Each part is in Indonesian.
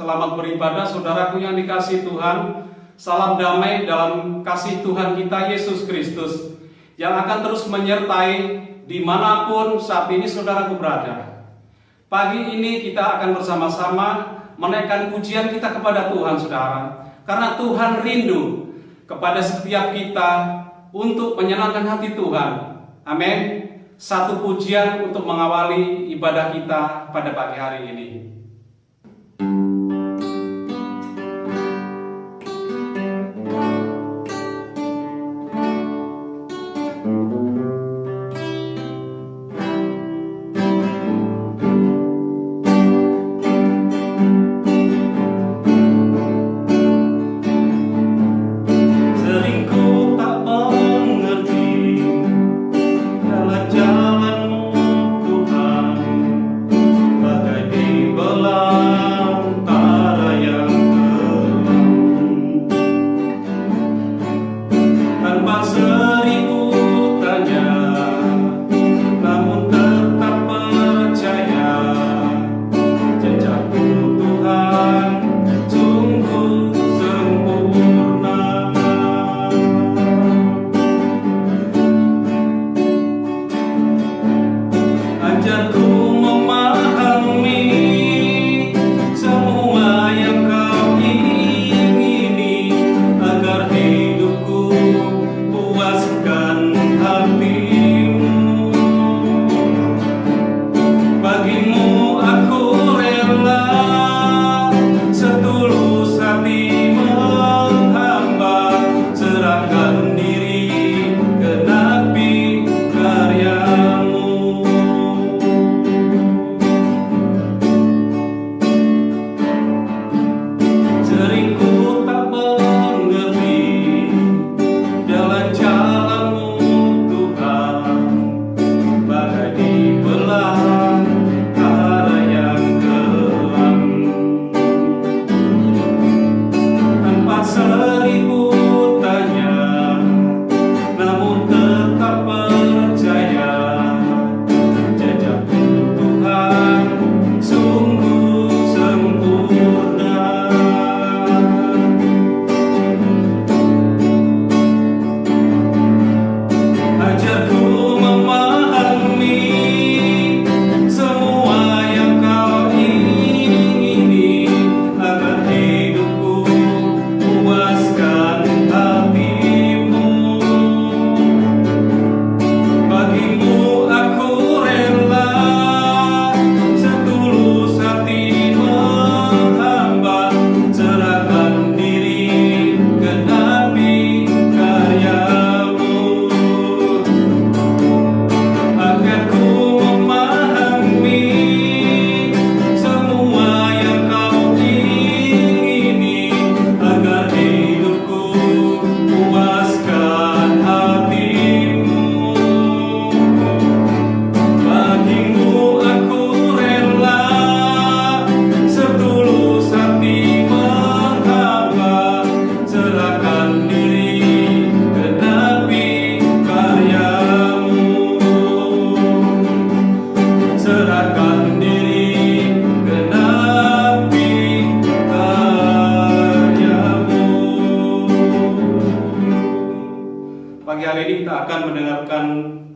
selamat beribadah saudaraku yang dikasihi Tuhan. Salam damai dalam kasih Tuhan kita Yesus Kristus yang akan terus menyertai dimanapun saat ini saudaraku berada. Pagi ini kita akan bersama-sama menaikkan pujian kita kepada Tuhan saudara. Karena Tuhan rindu kepada setiap kita untuk menyenangkan hati Tuhan. Amin. Satu pujian untuk mengawali ibadah kita pada pagi hari ini.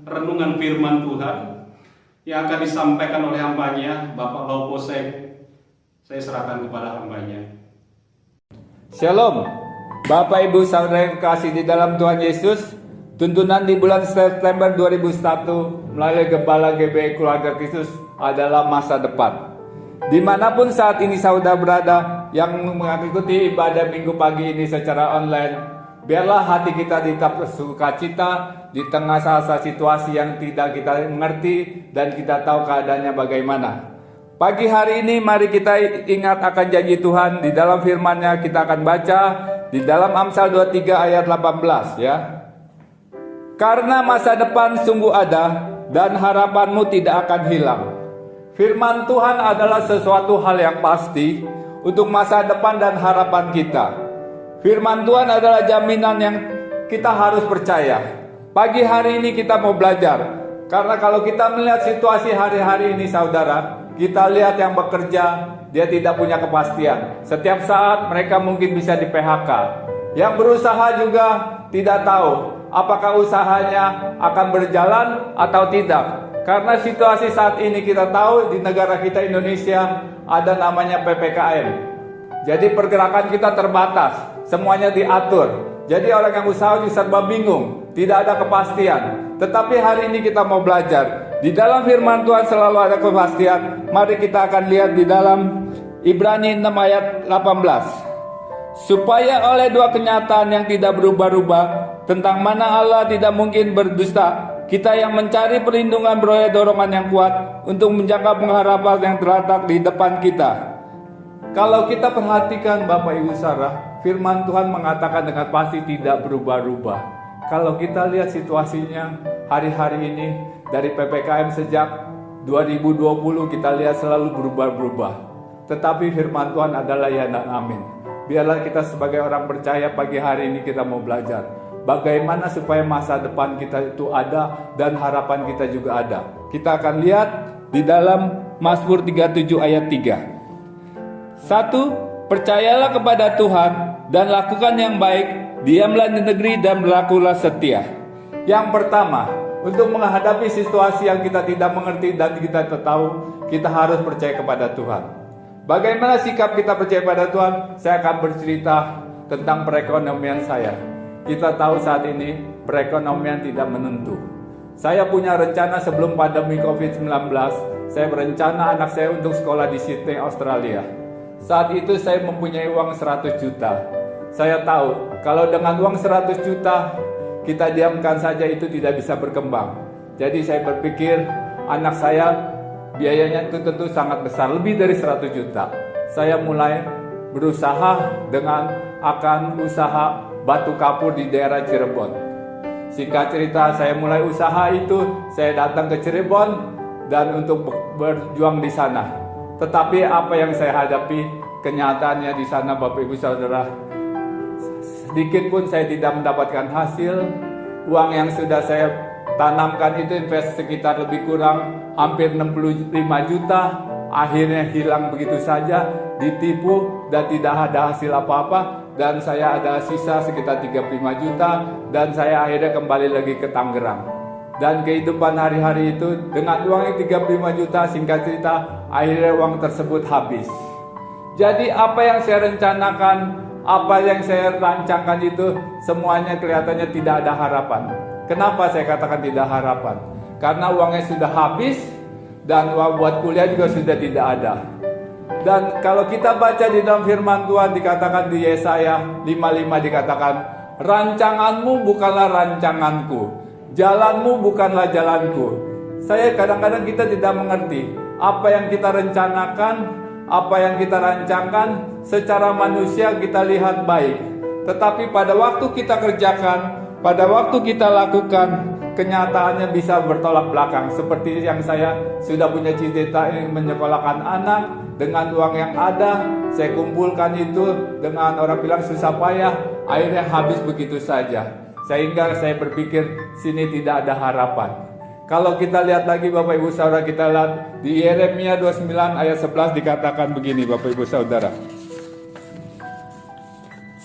Renungan firman Tuhan yang akan disampaikan oleh hambanya Bapak Lopo saya serahkan kepada hambanya. Shalom Bapak Ibu Saudara yang kasih di dalam Tuhan Yesus. Tuntunan di bulan September 2001 melalui Gembala GBI Keluarga Kristus adalah masa depan. Dimanapun saat ini saudara berada yang mengikuti ibadah minggu pagi ini secara online, biarlah hati kita tetap bersukacita di tengah saat situasi yang tidak kita mengerti dan kita tahu keadaannya bagaimana. Pagi hari ini mari kita ingat akan janji Tuhan di dalam firman-Nya. Kita akan baca di dalam Amsal 23 ayat 18 ya. Karena masa depan sungguh ada dan harapanmu tidak akan hilang. Firman Tuhan adalah sesuatu hal yang pasti untuk masa depan dan harapan kita. Firman Tuhan adalah jaminan yang kita harus percaya. Pagi hari ini kita mau belajar. Karena kalau kita melihat situasi hari-hari ini saudara, kita lihat yang bekerja, dia tidak punya kepastian. Setiap saat mereka mungkin bisa di PHK. Yang berusaha juga tidak tahu apakah usahanya akan berjalan atau tidak. Karena situasi saat ini kita tahu di negara kita Indonesia ada namanya PPKM. Jadi pergerakan kita terbatas, semuanya diatur. Jadi orang yang usaha juga serba bingung, tidak ada kepastian. Tetapi hari ini kita mau belajar. Di dalam firman Tuhan selalu ada kepastian. Mari kita akan lihat di dalam Ibrani 6 ayat 18. Supaya oleh dua kenyataan yang tidak berubah-ubah, tentang mana Allah tidak mungkin berdusta, kita yang mencari perlindungan beroleh dorongan yang kuat untuk menjangka pengharapan yang terletak di depan kita. Kalau kita perhatikan Bapak Ibu Saudara, firman Tuhan mengatakan dengan pasti tidak berubah-ubah. Kalau kita lihat situasinya hari-hari ini dari PPKM sejak 2020 kita lihat selalu berubah-ubah. Tetapi firman Tuhan adalah ya dan amin. Biarlah kita sebagai orang percaya pagi hari ini kita mau belajar bagaimana supaya masa depan kita itu ada dan harapan kita juga ada. Kita akan lihat di dalam Mazmur 37 ayat 3. 1. Percayalah kepada Tuhan dan lakukan yang baik, diamlah di negeri dan berlakulah setia. Yang pertama, untuk menghadapi situasi yang kita tidak mengerti dan kita tahu, kita harus percaya kepada Tuhan. Bagaimana sikap kita percaya pada Tuhan? Saya akan bercerita tentang perekonomian saya. Kita tahu saat ini perekonomian tidak menentu. Saya punya rencana sebelum pandemi COVID-19. Saya berencana anak saya untuk sekolah di Sydney, Australia. Saat itu saya mempunyai uang 100 juta. Saya tahu kalau dengan uang 100 juta kita diamkan saja itu tidak bisa berkembang. Jadi saya berpikir anak saya biayanya itu tentu sangat besar, lebih dari 100 juta. Saya mulai berusaha dengan akan usaha batu kapur di daerah Cirebon. Singkat cerita, saya mulai usaha itu, saya datang ke Cirebon dan untuk berjuang di sana. Tetapi apa yang saya hadapi, kenyataannya di sana Bapak Ibu Saudara, sedikit pun saya tidak mendapatkan hasil. Uang yang sudah saya tanamkan itu invest sekitar lebih kurang hampir 65 juta, akhirnya hilang begitu saja, ditipu dan tidak ada hasil apa-apa, dan saya ada sisa sekitar 35 juta dan saya akhirnya kembali lagi ke Tangerang. Dan kehidupan hari-hari itu dengan uang yang 35 juta, singkat cerita akhirnya uang tersebut habis. Jadi apa yang saya rencanakan, apa yang saya rancangkan itu semuanya kelihatannya tidak ada harapan. Kenapa saya katakan tidak harapan? Karena uangnya sudah habis dan uang buat kuliah juga sudah tidak ada. Dan kalau kita baca di dalam firman Tuhan dikatakan di Yesaya 55 dikatakan, rancanganmu bukanlah rancanganku, jalanmu bukanlah jalanku. Saya kadang-kadang kita tidak mengerti apa yang kita rencanakan, apa yang kita rancangkan secara manusia kita lihat baik. Tetapi pada waktu kita kerjakan, pada waktu kita lakukan, kenyataannya bisa bertolak belakang. Seperti yang saya sudah punya cita-cita ingin menyekolahkan anak, dengan uang yang ada, saya kumpulkan itu dengan orang bilang susah payah, akhirnya habis begitu saja. Sehingga saya berpikir sini tidak ada harapan. Kalau kita lihat lagi Bapak Ibu Saudara, kita lihat di Yeremia 29 ayat 11 dikatakan begini Bapak Ibu Saudara.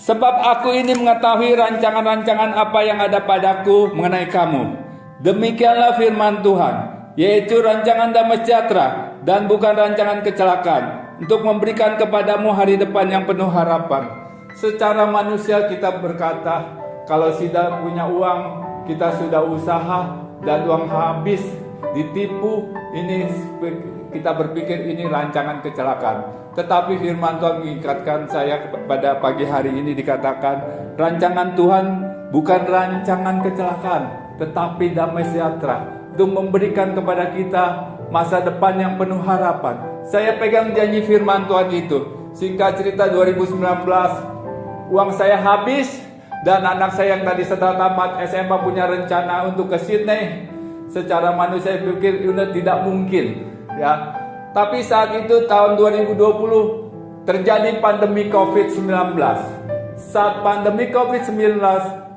Sebab aku ini mengetahui rancangan-rancangan apa yang ada padaku mengenai kamu. Demikianlah firman Tuhan, yaitu rancangan damai sejahtera dan bukan rancangan kecelakaan, untuk memberikan kepadamu hari depan yang penuh harapan. Secara manusia kita berkata, kalau sudah punya uang, kita sudah usaha dan uang habis, ditipu, ini kita berpikir ini rancangan kecelakaan. Tetapi firman Tuhan mengingatkan saya pada pagi hari ini dikatakan, rancangan Tuhan bukan rancangan kecelakaan, tetapi damai sejahtera, untuk memberikan kepada kita masa depan yang penuh harapan. Saya pegang janji firman Tuhan itu. Singkat cerita 2019, uang saya habis dan anak saya yang tadi setelah tamat SMA punya rencana untuk ke Sydney. Secara manusia saya pikir itu tidak mungkin, ya. Tapi saat itu tahun 2020 terjadi pandemi COVID-19. Saat pandemi COVID-19,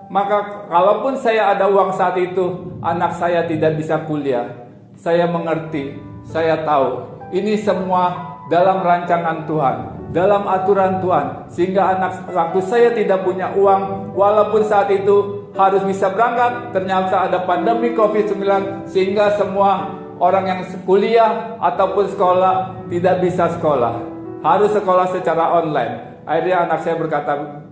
maka kalaupun saya ada uang saat itu, anak saya tidak bisa kuliah. Saya mengerti, saya tahu Ini semua dalam rancangan Tuhan, dalam aturan Tuhan, sehingga waktu saya tidak punya uang, walaupun saat itu harus bisa berangkat, ternyata ada pandemi COVID-19, sehingga semua orang yang kuliah ataupun sekolah tidak bisa sekolah, harus sekolah secara online. Akhirnya anak saya berkata,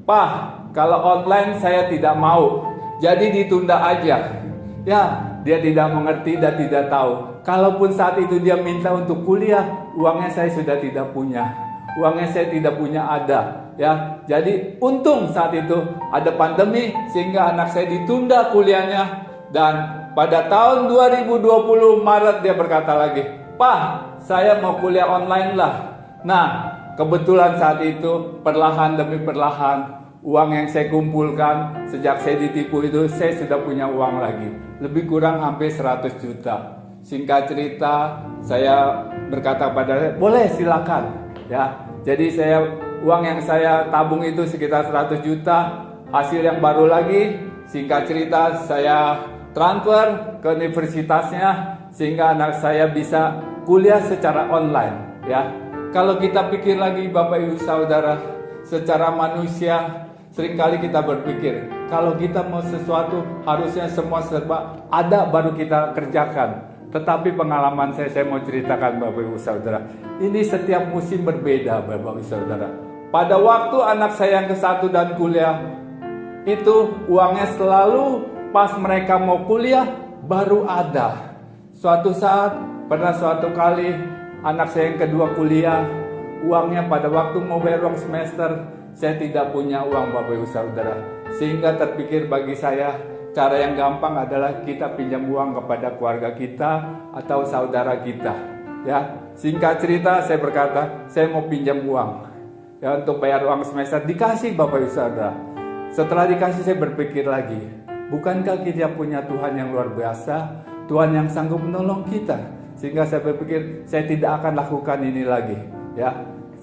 "Pak, kalau online saya tidak mau, jadi ditunda aja." Ya, dia tidak mengerti dan tidak tahu. Kalaupun saat itu dia minta untuk kuliah, uangnya saya sudah tidak punya. Uangnya saya tidak punya ada. Ya, jadi untung saat itu ada pandemi sehingga anak saya ditunda kuliahnya, dan pada tahun 2020 Maret dia berkata lagi, "Pak, saya mau kuliah online lah." Nah, kebetulan saat itu perlahan demi perlahan uang yang saya kumpulkan sejak saya ditipu itu, saya sudah punya uang lagi. Lebih kurang hampir 100 juta. Singkat cerita, saya berkata pada, "Boleh, silakan." Ya, jadi uang yang saya tabung itu sekitar 100 juta. Hasil yang baru lagi, singkat cerita, saya transfer ke universitasnya sehingga anak saya bisa kuliah secara online. Ya, kalau kita pikir lagi Bapak Ibu Saudara, secara manusia seringkali kita berpikir kalau kita mau sesuatu harusnya semua serba ada baru kita kerjakan. Tetapi pengalaman saya mau ceritakan Bapak Ibu Saudara. Ini setiap musim berbeda Bapak Ibu Saudara. Pada waktu anak saya yang ke-1 dan kuliah, itu uangnya selalu pas mereka mau kuliah baru ada. Suatu saat, pernah suatu kali anak saya yang kedua kuliah, uangnya pada waktu mau bayar uang semester, saya tidak punya uang Bapak Ibu Saudara. Sehingga terpikir bagi saya, cara yang gampang adalah kita pinjam uang kepada keluarga kita atau saudara kita. Ya, singkat cerita saya berkata, saya mau pinjam uang ya untuk bayar uang semester. Dikasih Bapak Ibu Saudara. Setelah dikasih saya berpikir lagi, bukankah kita punya Tuhan yang luar biasa, Tuhan yang sanggup menolong kita? Sehingga saya berpikir saya tidak akan lakukan ini lagi. Ya,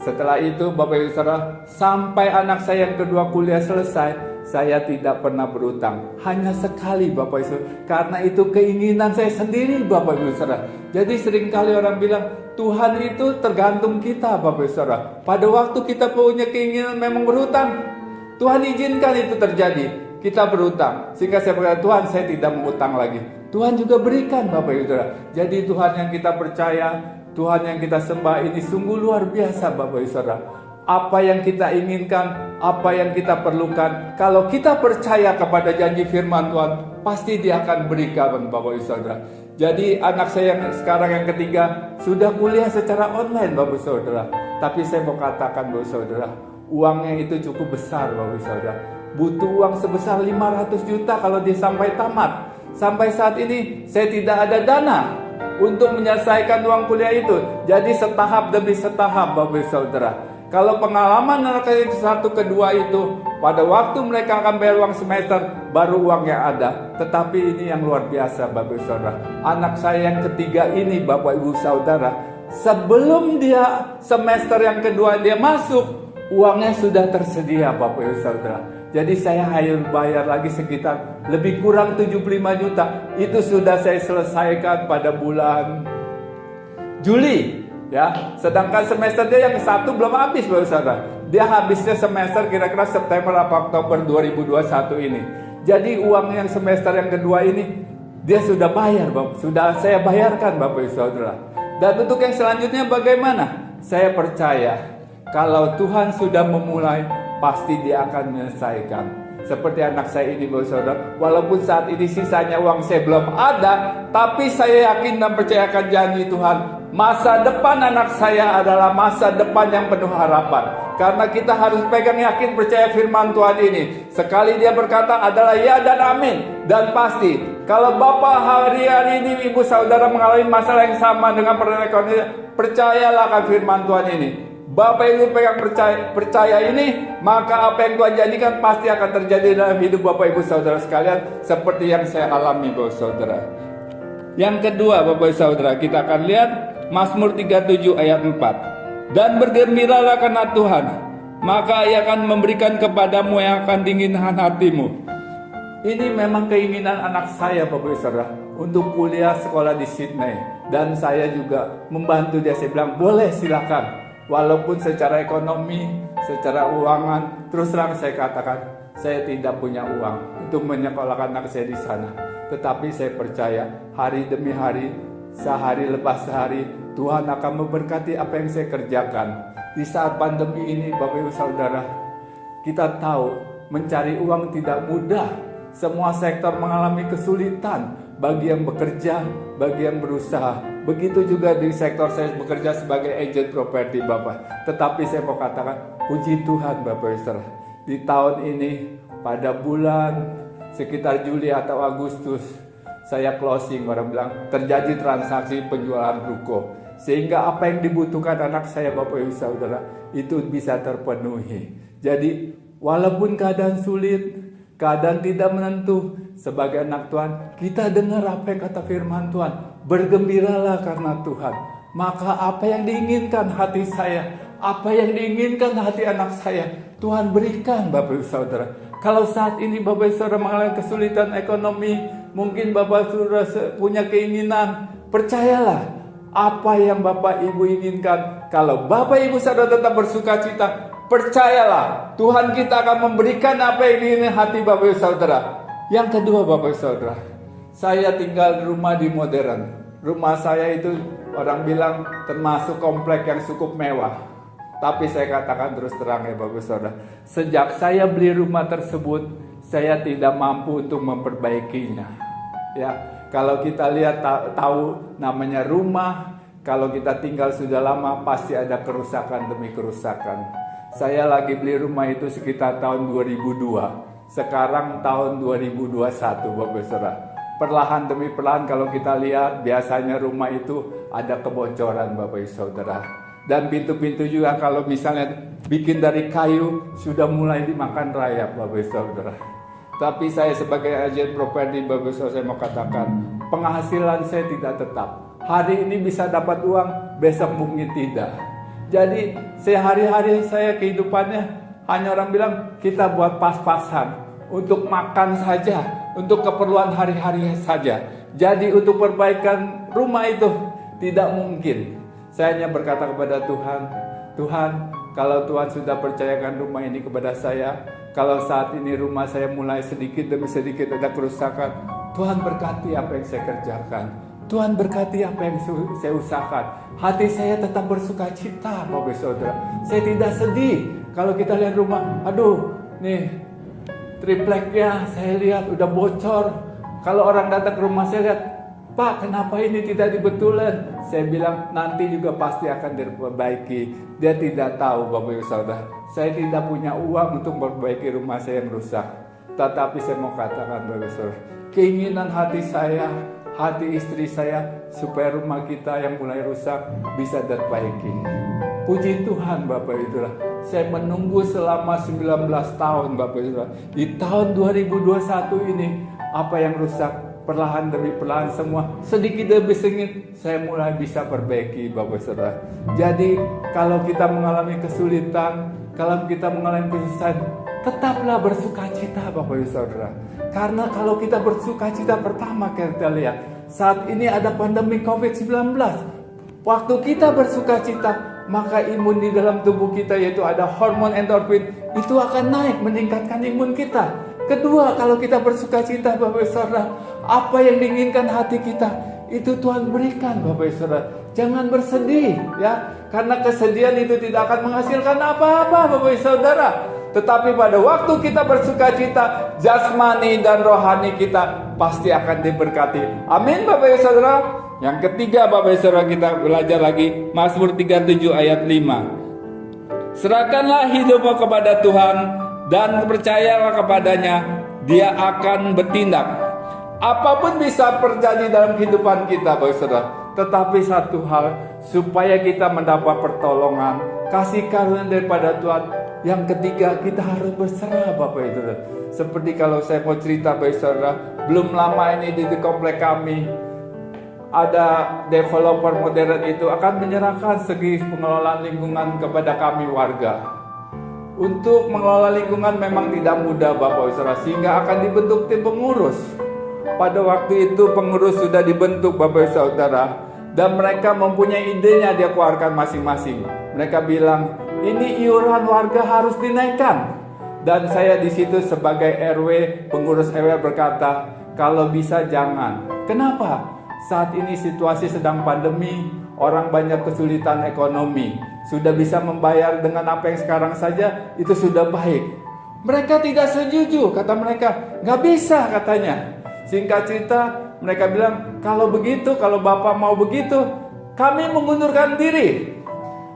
setelah itu Bapak Ibu Saudara, sampai anak saya yang kedua kuliah selesai, saya tidak pernah berutang. Hanya sekali Bapak Ibu Saudara. Karena itu keinginan saya sendiri Bapak Ibu Saudara. Jadi seringkali orang bilang Tuhan itu tergantung kita Bapak Ibu Saudara. Pada waktu kita punya keinginan memang berutang, Tuhan izinkan itu terjadi. Kita berutang. Sehingga saya berkata, Tuhan saya tidak mengutang lagi. Tuhan juga berikan Bapak Ibu Saudara. Jadi Tuhan yang kita percaya, Tuhan yang kita sembah ini sungguh luar biasa Bapak Ibu Saudara. Apa yang kita inginkan, apa yang kita perlukan, kalau kita percaya kepada janji firman Tuhan, pasti Dia akan berikan Bapak Ibu Saudara. Jadi anak saya yang sekarang yang ketiga sudah kuliah secara online Bapak Ibu Saudara. Tapi saya mau katakan Bapak Ibu Saudara, uangnya itu cukup besar Bapak Ibu Saudara. Butuh uang sebesar 500 juta kalau dia sampai tamat. Sampai saat ini saya tidak ada dana untuk menyelesaikan uang kuliah itu. Jadi setahap demi setahap Bapak Ibu Saudara. Kalau pengalaman anak saya satu kedua itu, pada waktu mereka akan bayar uang semester, baru uangnya ada. Tetapi ini yang luar biasa Bapak Ibu Saudara. Anak saya yang ketiga ini Bapak Ibu Saudara, sebelum dia semester yang kedua dia masuk, uangnya sudah tersedia Bapak Ibu Saudara. Jadi saya hanya bayar lagi sekitar lebih kurang 75 juta. Itu sudah saya selesaikan pada bulan Juli. Ya, sedangkan semester dia yang satu belum habis Bapak Saudara. Dia habisnya semester kira-kira September atau Oktober 2021 ini. Jadi uang yang semester yang kedua ini dia sudah bayar, sudah saya bayarkan Bapak Saudara. Dan untuk yang selanjutnya bagaimana? Saya percaya kalau Tuhan sudah memulai, pasti Dia akan menyelesaikan. Seperti anak saya ini Bapak Saudara, walaupun saat ini sisanya uang saya belum ada, tapi saya yakin dan percayakan janji Tuhan. Masa depan anak saya adalah masa depan yang penuh harapan. Karena kita harus pegang yakin percaya firman Tuhan ini. Sekali dia berkata adalah ya dan amin. Dan pasti kalau Bapak hari-hari ini Ibu Saudara mengalami masalah yang sama dengan perekonomian, percayalah akan firman Tuhan ini. Bapak Ibu pegang percaya ini, maka apa yang Tuhan jadikan pasti akan terjadi dalam hidup Bapak Ibu Saudara sekalian, seperti yang saya alami Bapak Saudara. Yang kedua Bapak Saudara, kita akan lihat Mazmur 37 ayat 4. Dan bergembiralah karena Tuhan, maka Ia akan memberikan kepadamu yang akan dinginkan hatimu. Ini memang keinginan anak saya Bapak Saudara, untuk kuliah sekolah di Sydney. Dan saya juga membantu dia. Saya bilang, boleh silakan. Walaupun secara ekonomi, secara keuangan, terus terang saya katakan, saya tidak punya uang untuk menyekolahkan anak saya di sana. Tetapi saya percaya hari demi hari, sehari lepas sehari, Tuhan akan memberkati apa yang saya kerjakan. Di saat pandemi ini, Bapak Ibu Saudara, kita tahu mencari uang tidak mudah. Semua sektor mengalami kesulitan. Bagi yang bekerja, bagi yang berusaha. Begitu juga di sektor saya bekerja sebagai agent properti, Bapak. Tetapi saya mau katakan, puji Tuhan Bapak Ibu, di tahun ini pada bulan sekitar Juli atau Agustus, saya closing, orang bilang terjadi transaksi penjualan ruko. Sehingga apa yang dibutuhkan anak saya, Bapak Ibu Saudara, itu bisa terpenuhi. Jadi walaupun keadaan sulit, keadaan tidak menentu, sebagai anak Tuhan, kita dengar apa yang kata firman Tuhan. Bergembiralah karena Tuhan. Maka apa yang diinginkan hati saya, apa yang diinginkan hati anak saya, Tuhan berikan, Bapak Ibu Saudara. Kalau saat ini Bapak Ibu Saudara mengalami kesulitan ekonomi, mungkin Bapak Saudara punya keinginan, percayalah, apa yang Bapak Ibu inginkan, kalau Bapak Ibu Saudara tetap bersuka cita, percayalah, Tuhan kita akan memberikan apa yang diinginkan hati Bapak Ibu Saudara. Yang kedua, Bapak Ibu Saudara, saya tinggal di rumah di modern. Rumah saya itu orang bilang termasuk komplek yang cukup mewah. Tapi saya katakan terus terang ya Bapak Ibu Saudara, sejak saya beli rumah tersebut, saya tidak mampu untuk memperbaikinya. Ya, kalau kita lihat tahu namanya rumah, kalau kita tinggal sudah lama pasti ada kerusakan demi kerusakan. Saya lagi beli rumah itu sekitar tahun 2002. Sekarang tahun 2021, Bapak Ibu Saudara. Perlahan demi perlahan kalau kita lihat, biasanya rumah itu ada kebocoran, Bapak Ibu Saudara. Dan pintu-pintu juga kalau misalnya bikin dari kayu, sudah mulai dimakan rayap, Bapak Ibu Saudara. Tapi saya sebagai agen properti, Bapak Ibu Saudara, saya mau katakan, penghasilan saya tidak tetap. Hari ini bisa dapat uang, besok mungkin tidak. Jadi sehari-hari saya kehidupannya hanya orang bilang kita buat pas-pasan. Untuk makan saja, untuk keperluan hari-hari saja. Jadi untuk perbaikan rumah itu tidak mungkin. Saya hanya berkata kepada Tuhan, Tuhan, kalau Tuhan sudah percayakan rumah ini kepada saya, kalau saat ini rumah saya mulai sedikit demi sedikit ada kerusakan, Tuhan berkati apa yang saya kerjakan. Tuhan berkati apa yang saya usahakan. Hati saya tetap bersuka cita, Bapak Saudara. Saya tidak sedih kalau kita lihat rumah, aduh, nih tripleknya saya lihat udah bocor. Kalau orang datang ke rumah saya lihat, Pak, kenapa ini tidak dibetulkan? Saya bilang nanti juga pasti akan diperbaiki. Dia tidak tahu, Bapak Ibu Saudara, saya tidak punya uang untuk memperbaiki rumah saya yang rusak. Tetapi saya mau katakan, Bapak Ibu Saudara, keinginan hati saya, hati istri saya, supaya rumah kita yang mulai rusak bisa diperbaiki. Puji Tuhan, Bapak Ibu Saudara. Saya menunggu selama 19 tahun, Bapak Ibu Saudara. Di tahun 2021 ini, apa yang rusak perlahan demi perlahan semua, sedikit demi sedikit saya mulai bisa perbaiki, Bapak Ibu Saudara. Jadi kalau kita mengalami kesulitan, kalau kita mengalami kesusahan, tetaplah bersukacita, Bapak Ibu Saudara. Karena kalau kita bersukacita, pertama kita lihat saat ini ada pandemi COVID-19. Waktu kita bersukacita, maka imun di dalam tubuh kita, yaitu ada hormon endorfin, itu akan naik, meningkatkan imun kita. Kedua, kalau kita bersukacita, Bapak Ibu Saudara, apa yang diinginkan hati kita, itu Tuhan berikan, Bapak Ibu Saudara. Jangan bersedih, ya, karena kesedihan itu tidak akan menghasilkan apa-apa, Bapak Ibu Saudara. Tetapi pada waktu kita bersukacita, jasmani dan rohani kita pasti akan diberkati. Amin, Bapak Ibu Saudara. Yang ketiga, Bapak Ibu Saudara, kita belajar lagi Mazmur 37 ayat 5. Serahkanlah hidupmu kepada Tuhan dan percayalah kepadanya, Dia akan bertindak. Apapun bisa terjadi dalam kehidupan kita, Bapak Ibu Saudara. Tetapi satu hal, supaya kita mendapat pertolongan, kasih karunia daripada Tuhan. Yang ketiga, kita harus berserah, Bapak Ibu Saudara. Seperti kalau saya mau cerita, Bapak Ibu Saudara, belum lama ini di komplek kami, ada developer modern itu akan menyerahkan segi pengelolaan lingkungan kepada kami warga. Untuk mengelola lingkungan memang tidak mudah, Bapak Ibu Saudara, sehingga akan dibentuk tim pengurus. pada waktu itu pengurus sudah dibentuk Bapak Ibu Saudara, dan mereka mempunyai idenya dia keluarkan masing-masing. Mereka bilang, ini iuran warga harus dinaikkan. Dan saya di situ sebagai RW, pengurus RW berkata, kalau bisa jangan. Kenapa? Saat ini situasi sedang pandemi, orang banyak kesulitan ekonomi. Sudah bisa membayar dengan apa yang sekarang saja, itu sudah baik. Mereka tidak setuju, kata mereka, nggak bisa katanya. Singkat cerita, mereka bilang, kalau begitu, kalau Bapak mau begitu, kami mengundurkan diri.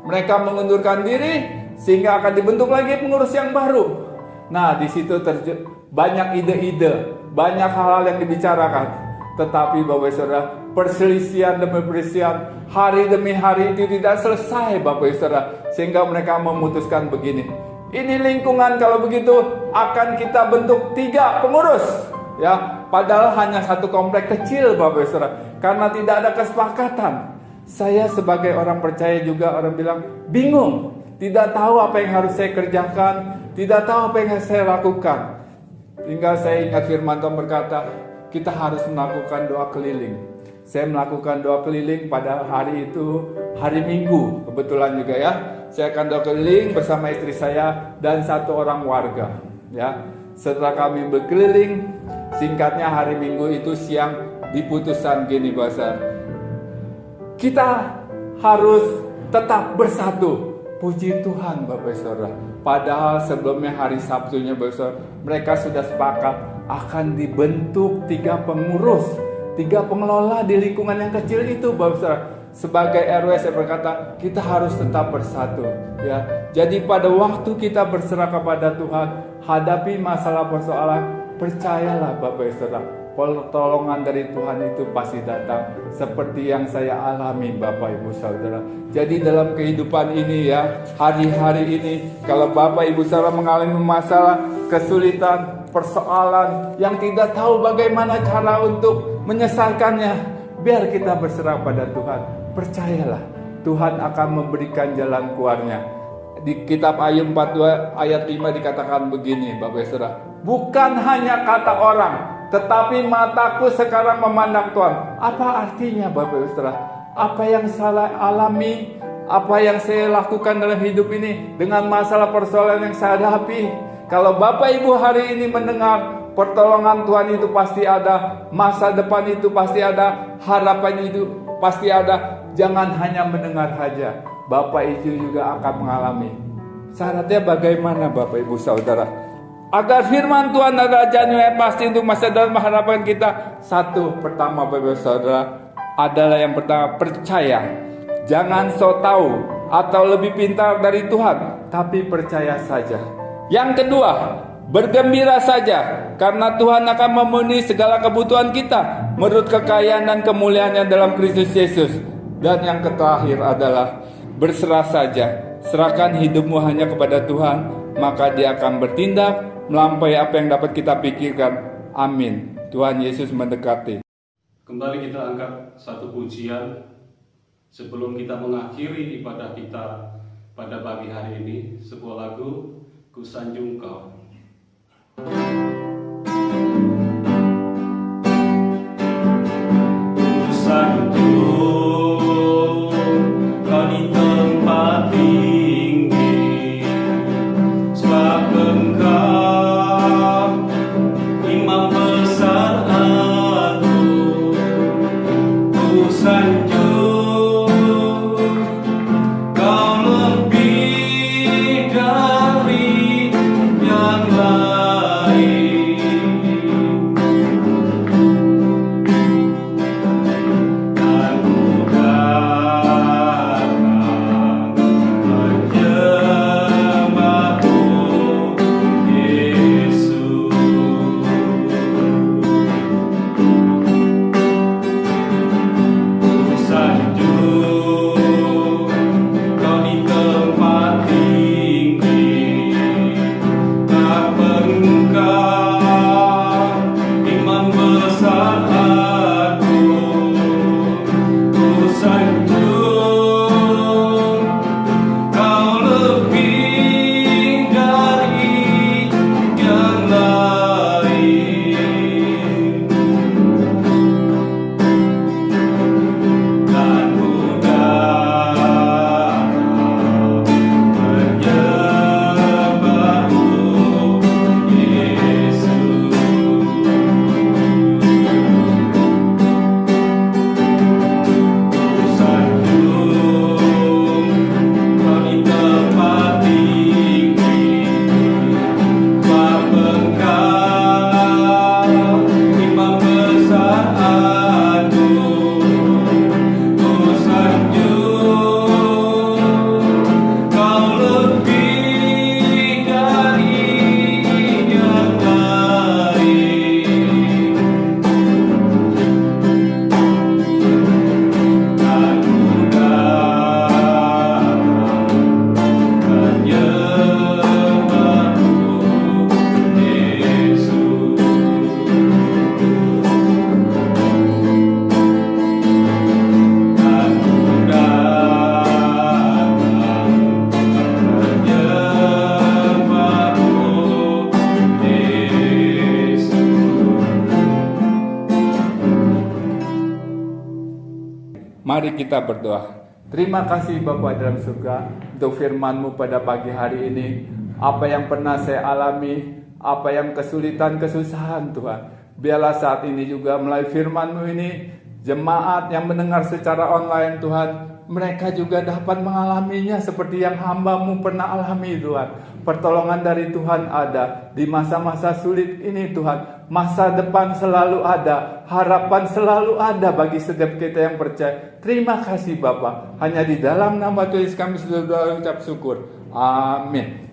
Mereka mengundurkan diri, sehingga akan dibentuk lagi pengurus yang baru. Nah, di situ banyak ide-ide, banyak hal-hal yang dibicarakan. Tetapi Bapak Saudara, perselisihan demi perselisihan, hari demi hari itu tidak selesai Bapak Saudara. Sehingga mereka memutuskan begini, ini lingkungan kalau begitu akan kita bentuk 3 pengurus. Ya, padahal hanya satu komplek kecil Bapak Saudara, karena tidak ada kesepakatan. Saya sebagai orang percaya juga orang bilang bingung, tidak tahu apa yang harus saya kerjakan, tidak tahu apa yang harus saya lakukan. Hingga saya ingat firman Tuhan berkata, kita harus melakukan doa keliling. Saya melakukan doa keliling pada hari itu, hari Minggu kebetulan juga ya. Saya akan doa keliling bersama istri saya dan 1 orang warga. Ya, setelah kami berkeliling, singkatnya hari Minggu itu siang diputuskan gini bahasa, kita harus tetap bersatu. Puji Tuhan Bapak Saudara. Padahal sebelumnya hari Sabtunya Bapak Saudara, mereka sudah sepakat akan dibentuk 3 pengurus, 3 pengelola di lingkungan yang kecil itu Bapak Saudara. Sebagai RW saya berkata, kita harus tetap bersatu ya. Jadi pada waktu kita berserah kepada Tuhan, hadapi masalah persoalan, percayalah Bapak Saudara, pertolongan dari Tuhan itu pasti datang, seperti yang saya alami Bapak Ibu Saudara. Jadi dalam kehidupan ini ya, hari-hari ini, kalau Bapak Ibu Saudara mengalami masalah, kesulitan, persoalan yang tidak tahu bagaimana cara untuk menyelesaikannya, biar kita berserah pada Tuhan. Percayalah, Tuhan akan memberikan jalan keluarnya. Di kitab Ayub 42 ayat 5 dikatakan begini Bapak Saudara, bukan hanya kata orang, tetapi mataku sekarang memandang Tuhan. Apa artinya Bapak Ibu Saudara? Apa yang saya alami, apa yang saya lakukan dalam hidup ini, dengan masalah persoalan yang saya hadapi, kalau Bapak Ibu hari ini mendengar, pertolongan Tuhan itu pasti ada, masa depan itu pasti ada, harapan itu pasti ada. Jangan hanya mendengar saja, Bapak Ibu juga akan mengalami. Syaratnya bagaimana Bapak Ibu Saudara? Agar firman Tuhan adalah jalan yang pasti untuk masa depan harapan kita. Satu, pertama Bapak Ibu Saudara, adalah yang pertama, percaya. Jangan sok tahu atau lebih pintar dari Tuhan, tapi percaya saja. Yang kedua, bergembira saja, karena Tuhan akan memenuhi segala kebutuhan kita menurut kekayaan dan kemuliaan-Nya dalam Kristus Yesus. Dan yang terakhir adalah berserah saja. Serahkan hidupmu hanya kepada Tuhan, maka Dia akan bertindak melampaui apa yang dapat kita pikirkan. Amin. Tuhan Yesus mendekati. Kembali kita angkat satu pujian sebelum kita mengakhiri ibadah kita pada pagi hari ini. Sebuah lagu, Ku Sanjung Kau. Ku sanjung Kau di tempat tinggi, sebab Engkau Imam besar aku. Ku sanjung Kau lebih dari yang lain. Mari kita berdoa. Terima kasih Bapa dalam surga untuk firman-Mu pada pagi hari ini. Apa yang pernah saya alami, apa yang kesulitan, kesusahan Tuhan, biarlah saat ini juga melalui firman-Mu ini, jemaat yang mendengar secara online Tuhan, mereka juga dapat mengalaminya seperti yang hamba-Mu pernah alami Tuhan. Pertolongan dari Tuhan ada di masa-masa sulit ini Tuhan. Masa depan selalu ada, harapan selalu ada bagi setiap kita yang percaya. Terima kasih Bapa. Hanya di dalam nama Tuhan Yesus kami sudah ucap syukur. Amin.